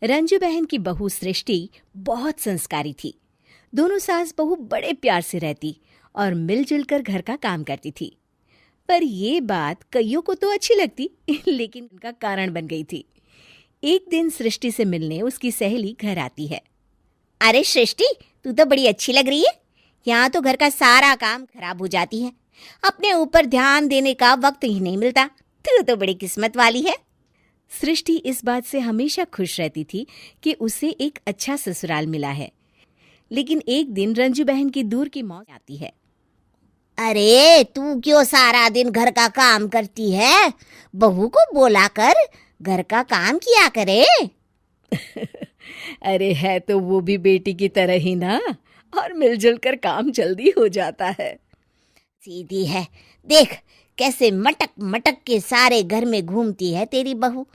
रंजू बहन की बहू सृष्टि बहुत संस्कारी थी। दोनों सास बहू बड़े प्यार से रहती और मिलजुल कर घर का काम करती थी। पर ये बात कईयों को तो अच्छी लगती लेकिन उनका कारण बन गई थी। एक दिन सृष्टि से मिलने उसकी सहेली घर आती है। अरे सृष्टि, तू तो बड़ी अच्छी लग रही है। यहाँ तो घर का सारा काम खराब हो जाती है। अपने ऊपर ध्यान देने का वक्त ही नहीं मिलता। तू तो बड़ी किस्मत वाली है। सृष्टि इस बात से हमेशा खुश रहती थी कि उसे एक अच्छा ससुराल मिला है। लेकिन एक दिन रंजू बहन की दूर की मौत आती है। अरे तू क्यों सारा दिन घर का काम करती है? बहू को बोला कर घर का काम किया करे। अरे है तो वो भी बेटी की तरह ही ना, और मिलजुल कर काम जल्दी हो जाता है। सीधी है, देख कैसे मटक मटक के सारे घर में घूमती है तेरी बहू।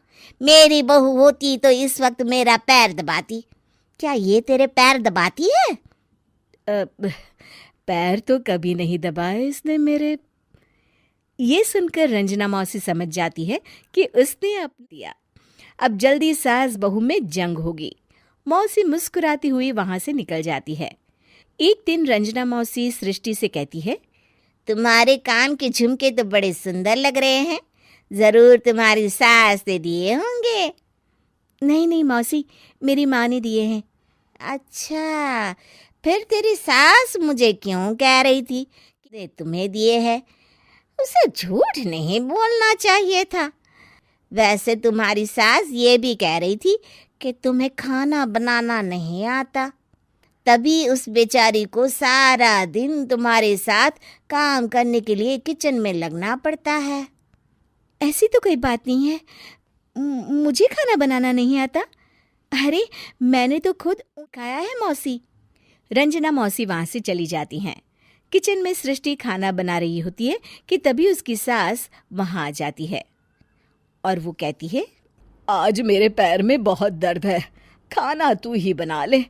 मेरी बहू होती तो इस वक्त मेरा पैर दबाती। क्या ये तेरे पैर दबाती है? पैर तो कभी नहीं दबाए इसने मेरे। ये सुनकर रंजना मौसी समझ जाती है कि उसने अपना दिया। अब जल्दी सास बहू में जंग होगी। मौसी मुस्कुराती हुई वहां से निकल जाती है। एक दिन रंजना मौसी सृष्टि से कहती है, तुम्हारे कान के झुमके तो बड़े सुंदर लग रहे हैं। जरूर तुम्हारी सास ने दिए होंगे। नहीं नहीं मौसी, मेरी माँ ने दिए हैं। अच्छा, फिर तेरी सास मुझे क्यों कह रही थी कि तुम्हें दिए हैं? उसे झूठ नहीं बोलना चाहिए था। वैसे तुम्हारी सास ये भी कह रही थी कि तुम्हें खाना बनाना नहीं आता, तभी उस बेचारी को सारा दिन तुम्हारे साथ काम करने के लिए किचन में लगना पड़ता है। ऐसी तो कोई बात नहीं है। मुझे खाना बनाना नहीं आता। अरे मैंने तो खुद खाया है मौसी। रंजना मौसी वहां से चली जाती हैं। किचन में सृष्टि खाना बना रही होती है कि तभी उसकी सास वहां आ जाती है और वो कहती है, आज मेरे पैर में बहुत दर्द है, खाना तू ही बना ले।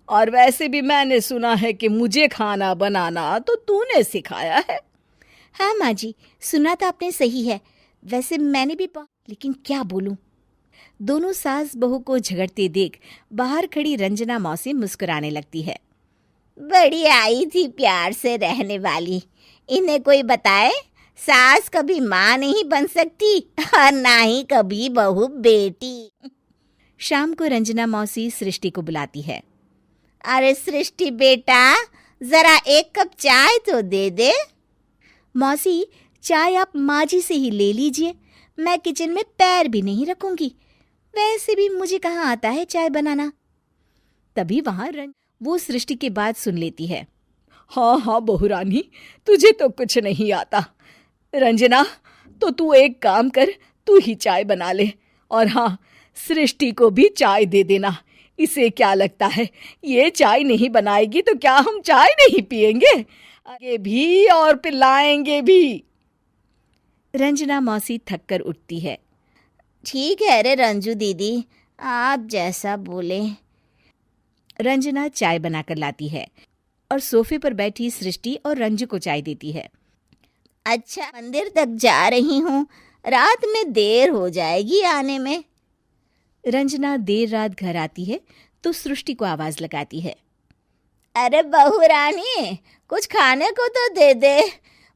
और वैसे भी मैंने सुना है कि मुझे खाना बनाना तो तूने सिखाया है। हाँ माँ जी, सुना तो आपने सही है। वैसे मैंने भी लेकिन क्या बोलूं। दोनों सास बहू को झगड़ते देख बाहर खड़ी रंजना मौसी मुस्कुराने लगती है। बड़ी आई थी प्यार से रहने वाली। इन्हें कोई बताए सास कभी माँ नहीं बन सकती और ना ही कभी बहू बेटी। शाम को रंजना मौसी सृष्टि को बुलाती है। अरे सृष्टि बेटा, जरा एक कप चाय तो दे दे। मौसी, चाय आप माँ जी से ही ले लीजिए। मैं किचन में पैर भी नहीं रखूंगी। वैसे भी मुझे कहाँ आता है चाय बनाना। तभी वहां वो सृष्टि की बात सुन लेती है। हाँ हाँ बहू रानी, तुझे तो कुछ नहीं आता। रंजना, तो तू एक काम कर, तू ही चाय बना ले। और हाँ, सृष्टि को भी चाय दे देना। इसे क्या लगता है ये चाय नहीं बनाएगी तो क्या हम चाय नहीं पिएंगे? आगे भी और पिलाएंगे भी। रंजना मौसी थक कर उठती है। ठीक है रे रंजू दीदी, आप जैसा बोले। रंजना चाय बनाकर लाती है और सोफे पर बैठी सृष्टि और रंजू को चाय देती है। अच्छा, मंदिर तक जा रही हूँ, रात में देर हो जाएगी आने में। रंजना देर रात घर आती है तो सृष्टि को आवाज लगाती है। अरे बहू रानी, कुछ खाने को तो दे दे,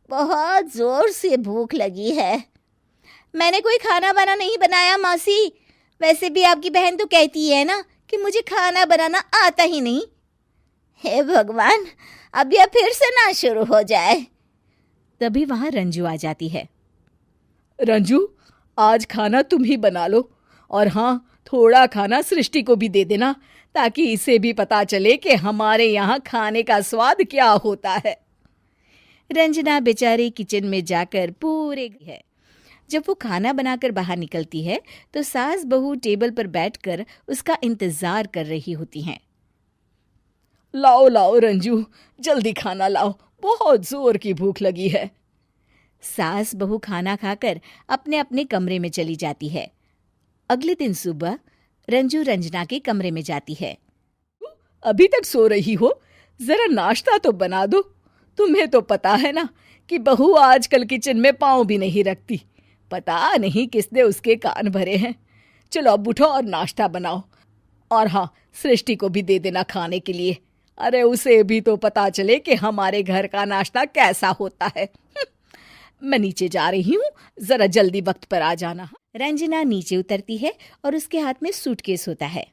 बहुत जोर से भूख लगी है। मैंने कोई खाना वाना नहीं बनाया मौसी। वैसे भी आपकी बहन तो कहती है ना कि मुझे खाना बनाना आता ही नहीं। हे भगवान, अब यह फिर से ना शुरू हो जाए। तभी वहां रंजू आ जाती है। रंजू, आज खाना तुम ही बना लो। और हाँ, थोड़ा खाना सृष्टि को भी दे देना, ताकि इसे भी पता चले कि हमारे यहाँ खाने का स्वाद क्या होता है। रंजना बेचारी किचन में जाकर पूरे है। जब वो खाना बनाकर बाहर निकलती है तो सास बहू टेबल पर बैठकर उसका इंतजार कर रही होती हैं। लाओ लाओ रंजू, जल्दी खाना लाओ, बहुत जोर की भूख लगी है। सास बहू खाना खाकर अपने अपने कमरे में चली जाती है। अगले दिन सुबह रंजू रंजना के कमरे में जाती है। अभी तक सो रही हो? जरा नाश्ता तो बना दो। तुम्हें तो पता है ना कि बहू आजकल किचन में पाँव भी नहीं रखती। पता नहीं किसने उसके कान भरे हैं। चलो अब उठो और नाश्ता बनाओ। और हाँ, सृष्टि को भी दे देना खाने के लिए। अरे उसे भी तो पता चले कि हमारे घर का नाश्ता कैसा होता है। मैं नीचे जा रही हूँ, जरा जल्दी वक्त पर आ जाना। रंजना नीचे उतरती है और उसके हाथ में सूटकेस होता है।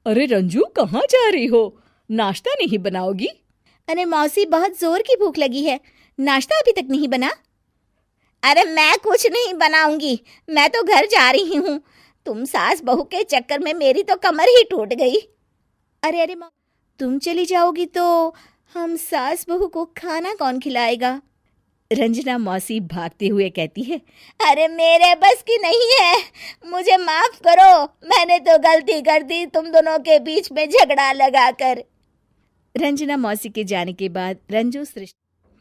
अरे रंजू, कहाँ जा रही हो? नाश्ता नहीं बनाओगी? अरे मौसी, बहुत जोर की भूख लगी है, नाश्ता अभी तक नहीं बना। अरे मैं कुछ नहीं बनाऊंगी, मैं तो घर जा रही हूँ। तुम सास बहू के चक्कर में मेरी तो कमर ही टूट गई। अरे अरे माँ, तुम चली जाओगी तो हम सास बहू को खाना कौन खिलाएगा? रंजना मौसी भागते हुए कहती है, अरे मेरे बस की नहीं है, मुझे माफ करो, मैंने तो गलती कर दी तुम दोनों के बीच में झगड़ा लगाकर। रंजना मौसी के जाने के बाद रंजू सृष्टि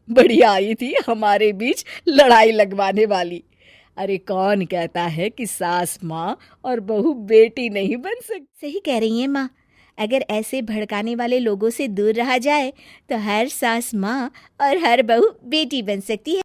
बढ़िया आई थी हमारे बीच लड़ाई लगवाने वाली। अरे कौन कहता है कि सास माँ और बहू बेटी नहीं बन सकती? सही कह रही है माँ, अगर ऐसे भड़काने वाले लोगों से दूर रहा जाए तो हर सास माँ और हर बहू बेटी बन सकती है।